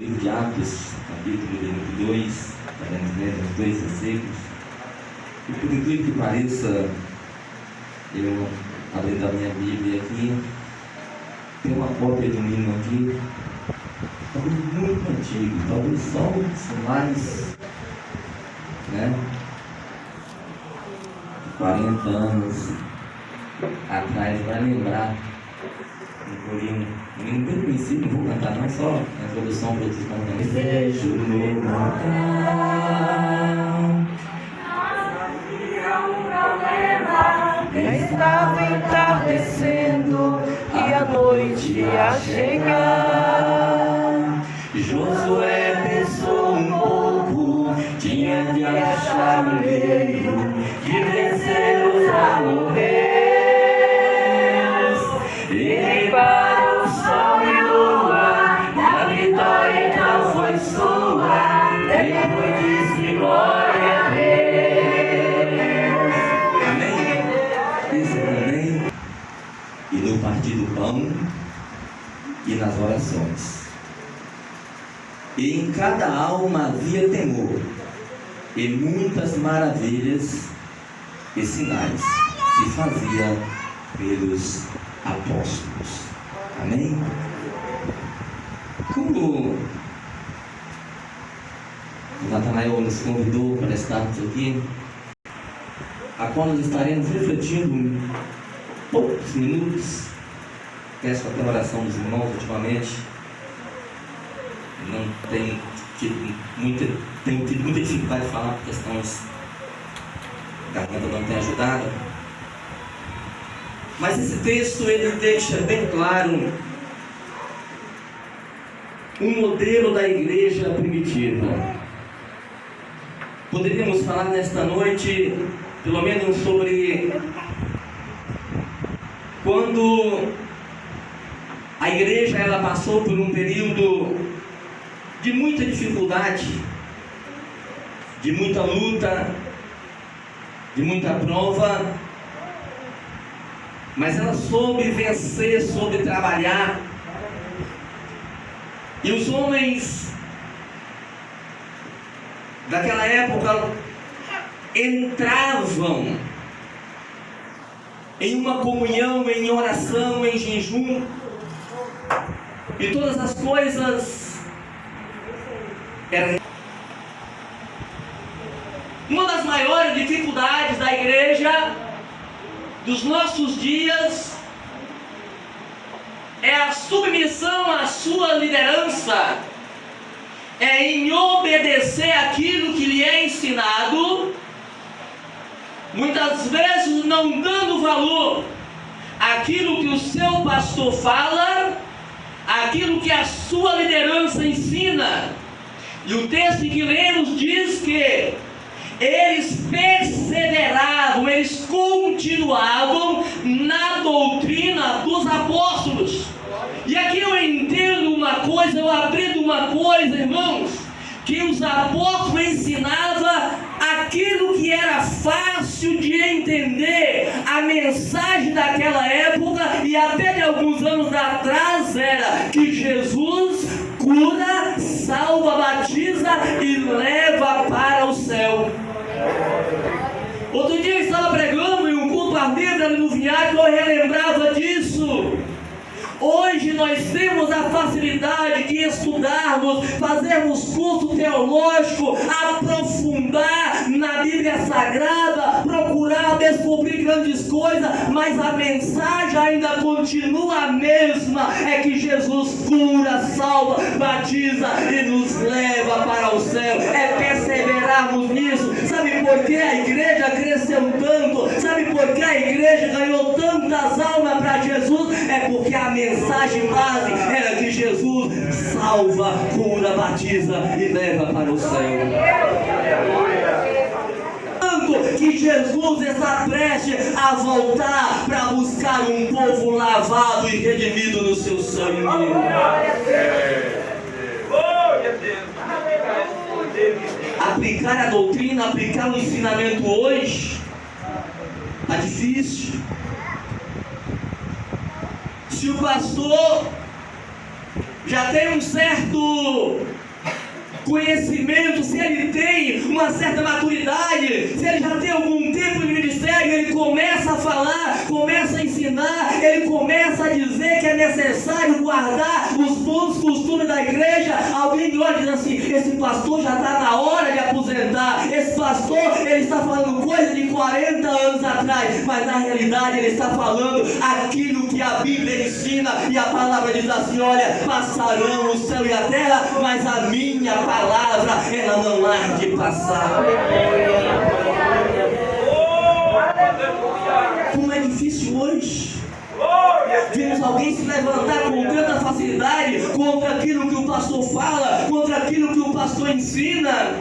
Livro de Atos, capítulo 2, os 2 versículos. E por incrível que pareça, eu abrindo a minha Bíblia aqui, tem uma cópia de um hino aqui, talvez muito antigo, talvez só os mais, de 40 anos atrás, vai lembrar. Um hino bem conhecido, não vou cantar não, só a introdução para outros cantantes. Desejo no Natal, estava entardecendo e a noite ia chegar. Josué pensou um pouco, tinha de achar um meio de vencer os amorreus. Ele para o sol e lua, e a vitória então foi sua. Depois disse glória a Deus. Amém? Isso também. E no partir do pão e nas orações. E em cada alma havia temor, e muitas maravilhas e sinais se fazia pelos apóstolos. Amém? Como o Natanael nos convidou para estarmos aqui, a qual nós estaremos refletindo poucos minutos. Peço até a oração dos irmãos ultimamente. Não tenho tido muita dificuldade de falar por questões, a garganta não tem ajudado. Mas esse texto ele deixa bem claro um modelo da igreja primitiva. Poderíamos falar nesta noite, pelo menos, sobre quando a igreja ela passou por um período de muita dificuldade, de muita luta, de muita prova, mas ela soube vencer, soube trabalhar. E os homens daquela época entravam em uma comunhão, em oração, em jejum, e todas as coisas eram. Uma das maiores dificuldades da igreja dos nossos dias é a submissão à sua liderança, é em obedecer aquilo que lhe é ensinado, muitas vezes não dando valor àquilo que o seu pastor fala, àquilo que a sua liderança ensina. E o texto que lemos diz que eles perseveravam, eles continuavam na doutrina dos apóstolos. E aqui eu entendo uma coisa, eu aprendo uma coisa, irmãos, que os apóstolos ensinavam aquilo que era fácil de entender. A mensagem daquela época e até de alguns anos atrás era que Jesus cura, salva, batiza e leva para o céu. Outro dia eu estava pregando em um culto ardido ali no vinhaque, eu relembrava disso. Hoje nós temos a facilidade de estudarmos, fazermos curso teológico, aprofundar na Bíblia Sagrada, procurar descobrir grandes coisas, mas a mensagem ainda continua a mesma, é que Jesus cura, salva, batiza e nos leva para o céu. É perseverarmos nisso. Sabe por que a igreja cresceu tanto? Sabe por que a igreja ganhou tantas almas para Jesus? É porque a mensagem base era que Jesus salva, cura, batiza e leva para o céu. Tanto que Jesus está prestes a voltar para buscar um povo lavado e redimido no seu sangue. Aplicar a doutrina, aplicar o ensinamento hoje está difícil. Se o pastor já tem um certo conhecimento, se ele tem uma certa maturidade, se ele já tem algum tempo de ministério, ele começa a falar, começa a ensinar, ele começa a dizer que é necessário guardar os bons costumes da igreja. Alguém olha e diz assim: esse pastor já está na hora de aposentar, esse pastor ele está falando coisa de 40 anos atrás, mas na realidade ele está falando aquilo que a Bíblia ensina, e a palavra diz assim: olha, passarão o céu e a terra, mas a minha palavra ela não há de passar. Como é difícil hoje vemos alguém se levantar com tanta facilidade contra aquilo que o pastor fala, contra aquilo que o pastor ensina.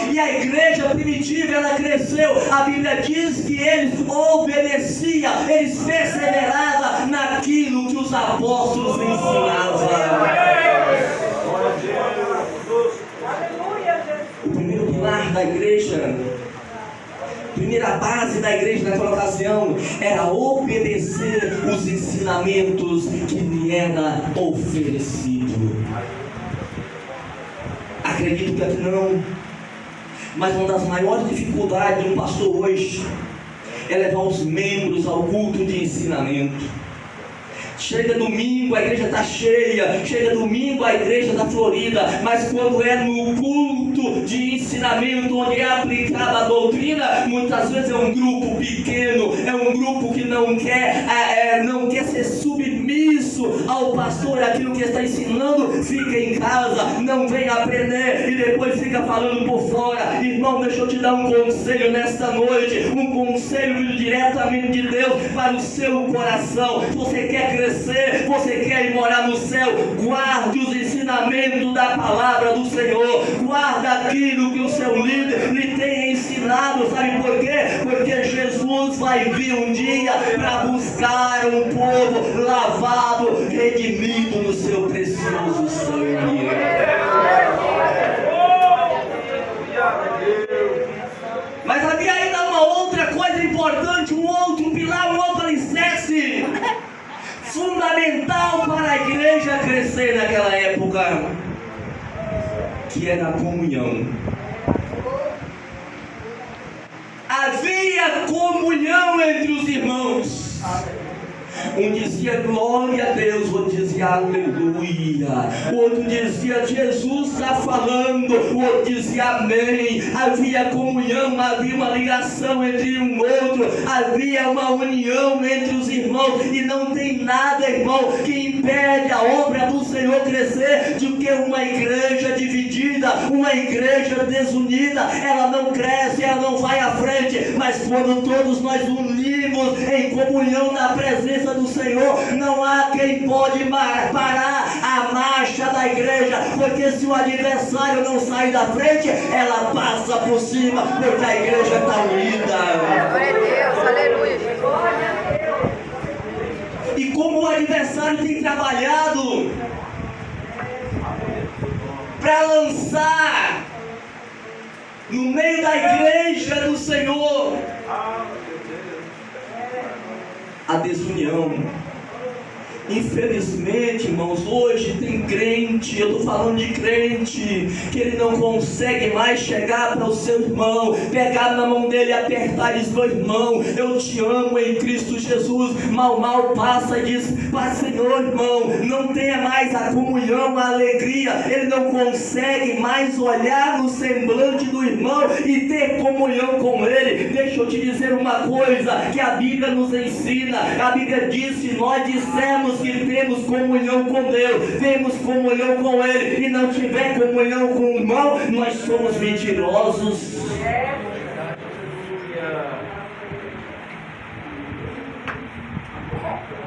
E a igreja primitiva, ela cresceu. A Bíblia diz que eles obedeciam, eles perseveravam naquilo que os apóstolos ensinavam. O primeiro pilar da igreja, primeira base da igreja naquela ocasião, era obedecer os ensinamentos que lhe era oferecido. Acredito que aqui não, mas uma das maiores dificuldades de um pastor hoje é levar os membros ao culto de ensinamento. Chega domingo, a igreja está cheia. Chega domingo, a igreja está florida. Mas quando é no culto de ensinamento, onde é aplicada a doutrina, muitas vezes é um grupo pequeno, é um grupo que não quer ser submisso ao pastor, aquilo que está ensinando, fica em casa, não vem aprender e depois fica falando por fora. Irmão, deixa eu te dar um conselho nesta noite, um conselho diretamente de Deus para o seu coração. Você quer crescer, você quer ir morar no céu, guarde os ensinamentos da palavra do Senhor, guarda aquilo que o seu líder lhe tem ensinado. Sabe por quê? Porque Jesus vai vir um dia para buscar um povo lavado, redimido no seu precioso sangue. Mas havia ainda uma outra coisa importante, um outro pilar, um outro alicerce fundamental para a igreja crescer naquela época, que era a comunhão. Havia comunhão entre os irmãos. Um dizia glória a Deus, outro dizia aleluia, o outro dizia Jesus está falando, o outro dizia amém. Havia comunhão, havia uma ligação entre um outro, havia uma união entre os irmãos. E não tem nada, irmão, que impede a obra do Senhor crescer do que uma igreja dividida, uma igreja desunida. Ela não cresce, ela não vai à frente. Mas quando todos nós unimos em comunhão na presença do Senhor, não há quem pode parar a marcha da igreja, porque se o adversário não sair da frente, ela passa por cima, porque a igreja está unida. Glória a Deus, aleluia. E como o adversário tem trabalhado para lançar no meio da igreja do Senhor a desunião. Infelizmente, irmãos, hoje tem crente, eu estou falando de crente, que ele não consegue mais chegar para o seu irmão, pegar na mão dele e apertar e dizer: meu irmão, eu te amo em Cristo Jesus. Mal passa e diz: Pai, Senhor, irmão, não tenha mais a comunhão, a alegria. Ele não consegue mais olhar no semblante do irmão e ter comunhão com ele. Deixa eu te dizer uma coisa que a Bíblia nos ensina. A Bíblia diz: se nós dissermos que temos comunhão com Deus, temos comunhão com Ele, e não tiver comunhão com o irmão, nós somos mentirosos.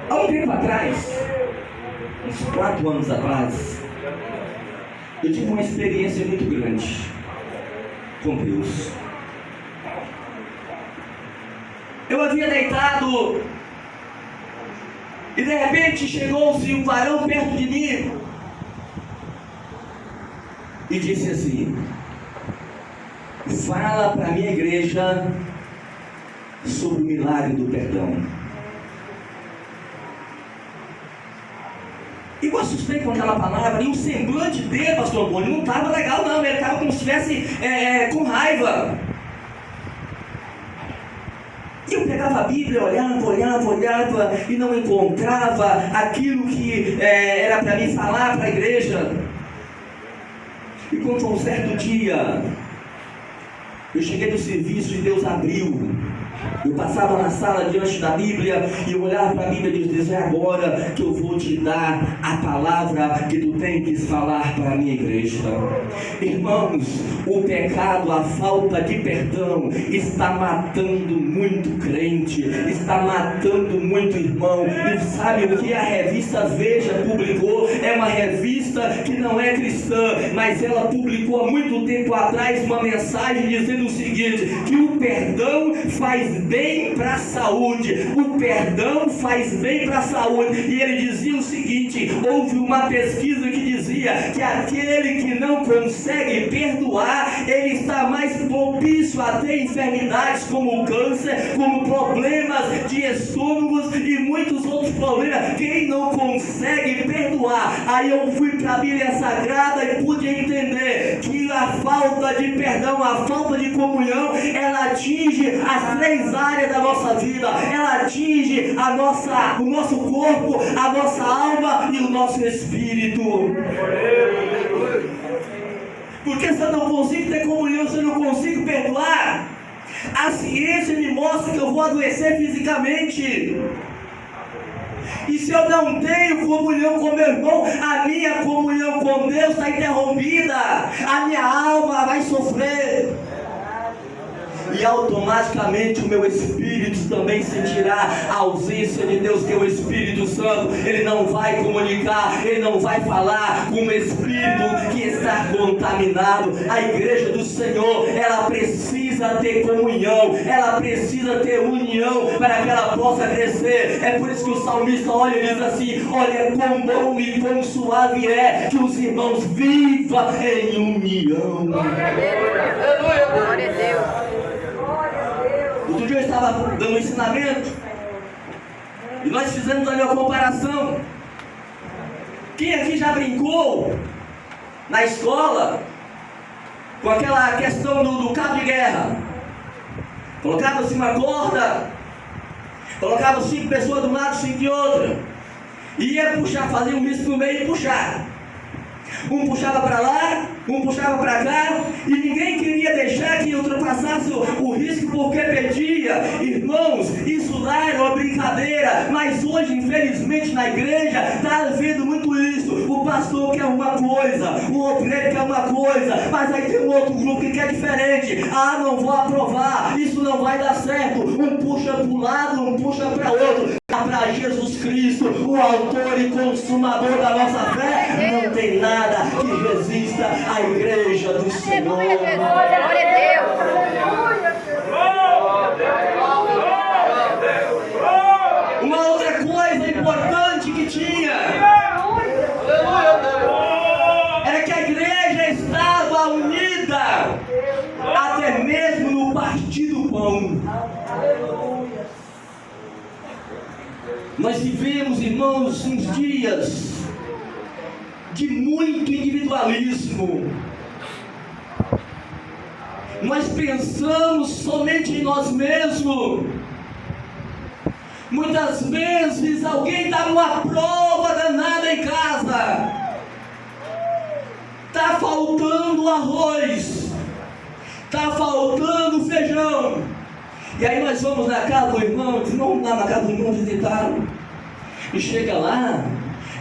Há um tempo atrás, uns 4 anos atrás, eu tive uma experiência muito grande com Deus. Eu havia deitado e de repente chegou-se um varão perto de mim e disse assim: fala para a minha igreja sobre o milagre do perdão. E eu assustei com aquela palavra, e o semblante dele, pastor Boni, não estava legal não, ele estava como se estivesse com raiva. E eu pegava a Bíblia, olhava, e não encontrava aquilo que era para mim falar para a igreja. E quando foi um certo dia, eu cheguei no serviço e Deus abriu. Eu passava na sala diante da Bíblia e eu olhava para a Bíblia e dizia: é agora que eu vou te dar a palavra que tu tens que falar para a minha igreja. Irmãos, o pecado, a falta de perdão está matando muito crente, está matando muito irmão. E sabe o que a revista Veja publicou? É uma revista que não é cristã, mas ela publicou há muito tempo atrás uma mensagem dizendo o seguinte: que o perdão faz bem para a saúde. O perdão faz bem para a saúde. E ele dizia o seguinte: houve uma pesquisa que dizia que aquele que não consegue perdoar, ele está mais propício a ter enfermidades como câncer, como problemas de estômagos e muitos outros problemas. Quem não consegue perdoar. Aí eu fui para a Bíblia Sagrada e pude entender que a falta de perdão, a falta de comunhão, ela atinge as três áreas da nossa vida. Ela atinge o nosso corpo, a nossa alma e o nosso espírito. Porque se eu não consigo ter comunhão, se eu não consigo perdoar, a ciência me mostra que eu vou adoecer fisicamente. E se eu não tenho comunhão com meu irmão, a minha comunhão com Deus está interrompida. A minha alma vai sofrer. E automaticamente o meu espírito também sentirá a ausência de Deus, que é o Espírito Santo. Ele não vai comunicar, ele não vai falar com o espírito que está contaminado. A igreja do Senhor, ela precisa ter comunhão, ela precisa ter união para que ela possa crescer. É por isso que o salmista olha e diz assim: olha quão bom e quão suave é que os irmãos vivam em união. Glória a Deus. Outro dia eu estava dando um ensinamento e nós fizemos ali uma comparação. Quem aqui já brincou na escola com aquela questão do cabo de guerra? Colocava-se uma corda, colocava 5 pessoas de um lado, 5 de outro, e ia puxar, fazia um risco no meio e puxar. Um puxava para lá, um puxava para cá, e ninguém queria deixar que ultrapassasse o risco porque perdia. Irmãos, isso lá era uma brincadeira, mas hoje, infelizmente, na igreja está havendo muito isso. O pastor quer uma coisa, o obreiro quer uma coisa, mas aí tem um outro grupo que quer diferente. Ah, não vou aprovar, isso não vai dar certo. Um puxa para um lado, um puxa para outro. Para Jesus Cristo, o autor e consumador da nossa fé, não tem nada que resista à igreja do Senhor. Glória a Deus. Uma outra coisa importante que tinha era que a igreja estava unida, até mesmo no partir do pão. Nós vivemos, irmãos, uns dias de muito individualismo. Nós pensamos somente em nós mesmos. Muitas vezes alguém está numa prova danada em casa. Está faltando arroz, está faltando feijão. E aí nós vamos na casa do irmão, vamos lá na casa do irmão visitar. E chega lá,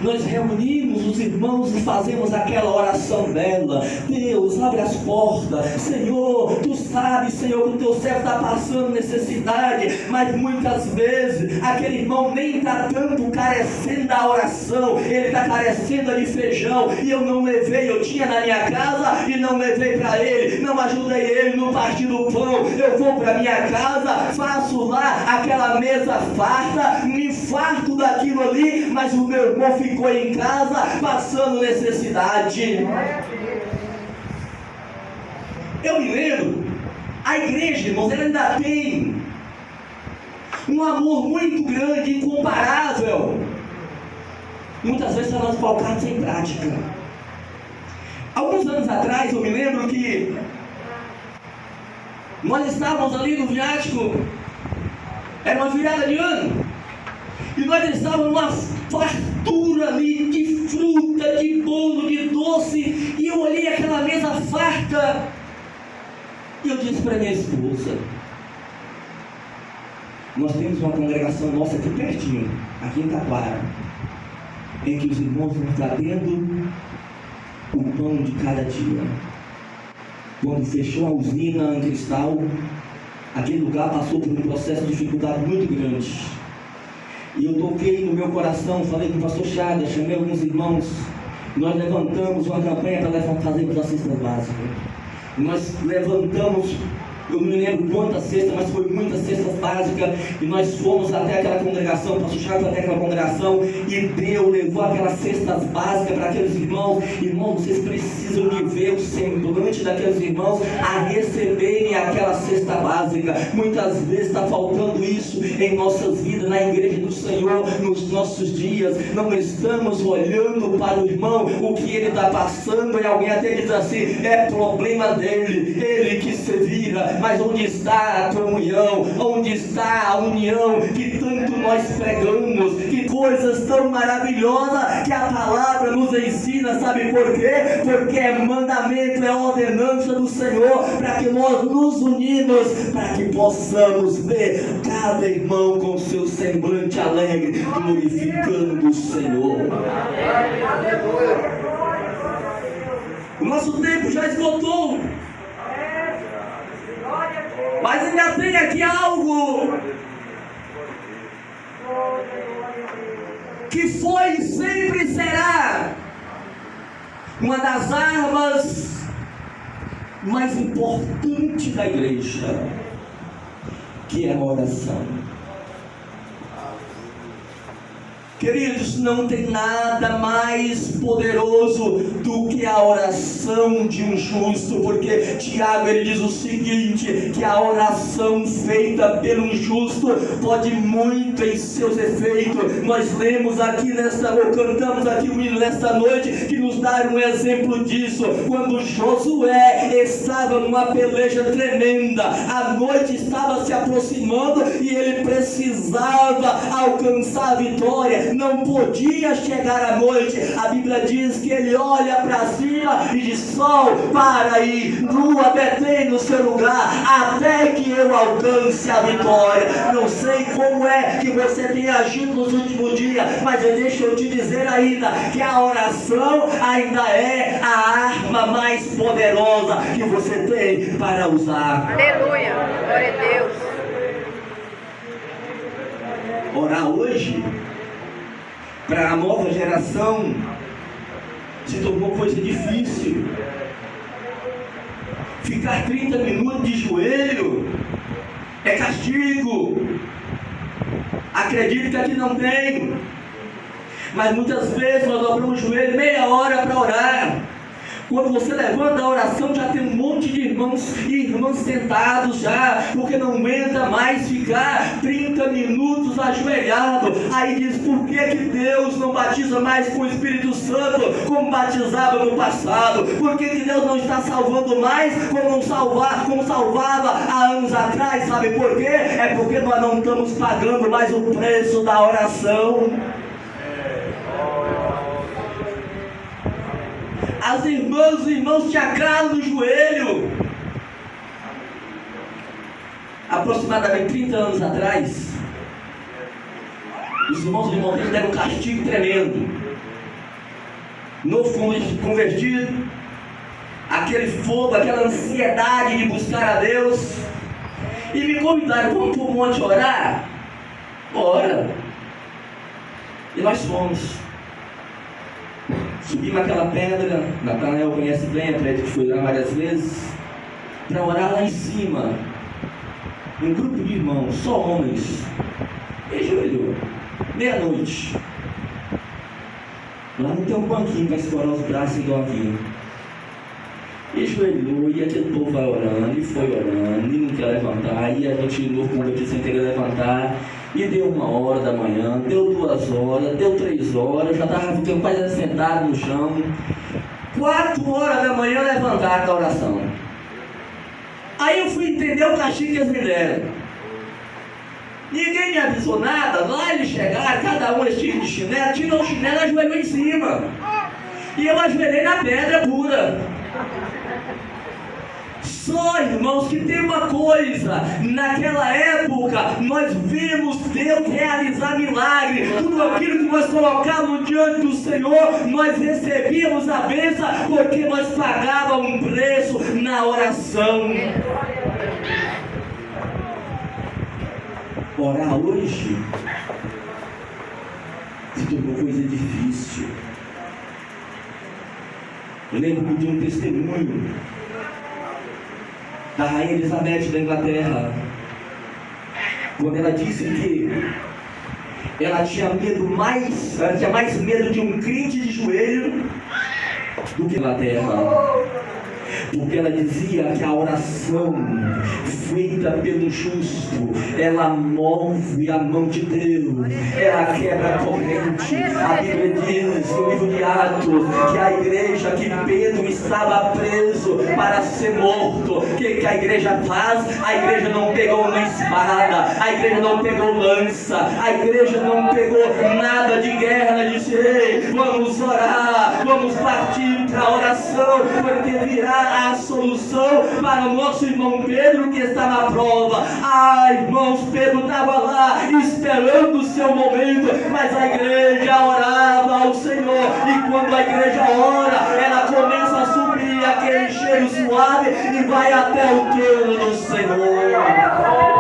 nós reunimos os irmãos e fazemos aquela oração bela. Deus, abre as portas. Senhor, tu sabes, Senhor, que o teu servo está passando necessidade. Mas muitas vezes aquele irmão nem está tanto carecendo da oração, ele está carecendo de feijão. E eu não levei, eu tinha na minha casa e não levei para ele, não ajudei ele no partir do pão. Eu vou para minha casa, faço lá aquela mesa farta, me farto daquilo ali, mas o meu irmão ficou em casa passando necessidade. Eu me lembro, a igreja, irmãos, ela ainda tem um amor muito grande, incomparável. muitas vezes nós colocamos em prática. Alguns anos atrás, eu me lembro que nós estávamos ali no viático, era uma virada de ano, e nós estávamos numa fartura ali de fruta, de bolo, de doce, e eu olhei aquela mesa farta, e eu disse para minha esposa: nós temos uma congregação nossa aqui pertinho, aqui em Taquara, em que os irmãos estão trazendo o pão de cada dia. Quando fechou a usina em Cristal, aquele lugar passou por um processo de dificuldade muito grande. E eu toquei no meu coração, falei com o pastor Chagas, chamei alguns irmãos, e nós levantamos uma campanha para fazermos a cesta básica. Nós levantamos, eu não me lembro quantas cestas, mas foi muitas cestas básicas, e nós fomos até aquela congregação, o pastor Chagas até aquela congregação, e levou aquelas cestas básicas para aqueles irmãos. Irmãos, vocês precisam de ver o semblante daqueles irmãos a receberem aquela cesta básica. Muitas vezes está faltando isso em nossas vidas, na igreja do Senhor, nos nossos dias. Não estamos olhando para o irmão, o que ele está passando, e alguém até diz assim: é problema dele, ele que se vira. Mas onde está a comunhão? Onde está a união que tanto nós pregamos? Que coisas tão maravilhosas que a palavra nos ensina. Sabe por quê? Porque é mandamento, é ordenança do Senhor, para que nós nos unimos, para que possamos ver cada irmão com seu semblante alegre, glorificando o Senhor. O nosso tempo já esgotou, mas ainda tem aqui algo que foi e sempre será uma das armas mais importantes da igreja, que é a oração. Queridos, não tem nada mais poderoso do que a oração de um justo, porque Tiago ele diz o seguinte, que a oração feita pelo justo pode muito em seus efeitos. Nós lemos aqui cantamos aqui o hino nesta noite, que nos dá um exemplo disso, quando Josué estava numa peleja tremenda, a noite estava se aproximando e ele precisava alcançar a vitória, não podia chegar à noite. A Bíblia diz que ele olha para cima e diz: sol, para aí, lua, detém no seu lugar, até que eu alcance a vitória. Não sei como é que você tem agido nos últimos dias, mas deixa eu te dizer ainda, que a oração ainda é a arma mais poderosa que você tem para usar. Aleluia, glória a Deus. Orar hoje, para a nova geração, se tornou coisa difícil. Ficar 30 minutos de joelho é castigo. Acredito que aqui não tem, mas muitas vezes nós dobramos o joelho meia hora para orar. Quando você levanta a oração, já tem um monte de irmãos e irmãs sentados já, porque não aguenta mais ficar 30 minutos ajoelhado. Aí diz: por que Deus não batiza mais com o Espírito Santo como batizava no passado? Por que Deus não está salvando mais como salvava há anos atrás? Sabe por quê? É porque nós não estamos pagando mais o preço da oração. As irmãs e irmãos te agarram no joelho. Aproximadamente 30 anos atrás, os irmãos de Montes deram um castigo tremendo. Novo convertido, aquele fogo, aquela ansiedade de buscar a Deus, e me convidaram: vamos para o monte orar? Bora! E nós fomos. Subimos aquela pedra, Natanael conhece bem, a prédio que foi lá várias vezes, para orar lá em cima. Um grupo de irmãos, só homens, e ajoelhou, meia-noite. Lá não tem um banquinho para escorar os braços igual aqui. E ajoelhou, e aquele povo vai orando, e foi orando, e não quer levantar, e a gente novo convertido sem querer levantar. E deu 1 hora da manhã, deu 2 horas, deu 3 horas, eu já estava ficando quase sentado no chão. 4 horas da manhã levantaram da oração. Aí eu fui entender o castigo que eles me deram. Ninguém me avisou nada. Lá eles chegaram, cada um esse tipo de chinelo, tirou o chinelo e ajoelhou em cima. E eu ajoelhei na pedra pura. Só, irmãos, que tem uma coisa: naquela época nós vimos Deus realizar milagres. Tudo aquilo que nós colocávamos diante do Senhor, nós recebíamos a bênção, porque nós pagávamos um preço na oração. Orar hoje se tornou coisa difícil. Eu lembro de um testemunho da rainha Elizabeth da Inglaterra, quando ela disse que ela tinha mais medo de um crente de joelho do que Inglaterra, porque ela dizia que a oração feita pelo justo, ela move a mão de Deus, ela quebra a corrente. A Bíblia diz no livro de Atos que a igreja, que Pedro estava preso para ser morto, o que a igreja faz? A igreja não pegou uma espada, a igreja não pegou lança, a igreja não pegou nada de guerra. Ela disse: ei, vamos orar, vamos partir para a oração, porque virá a solução para o nosso irmão Pedro, que está na prova. Irmãos, Pedro estava lá esperando o seu momento, mas a igreja orava ao Senhor, e quando a igreja ora, ela começa a subir aquele cheiro suave e vai até o trono do Senhor.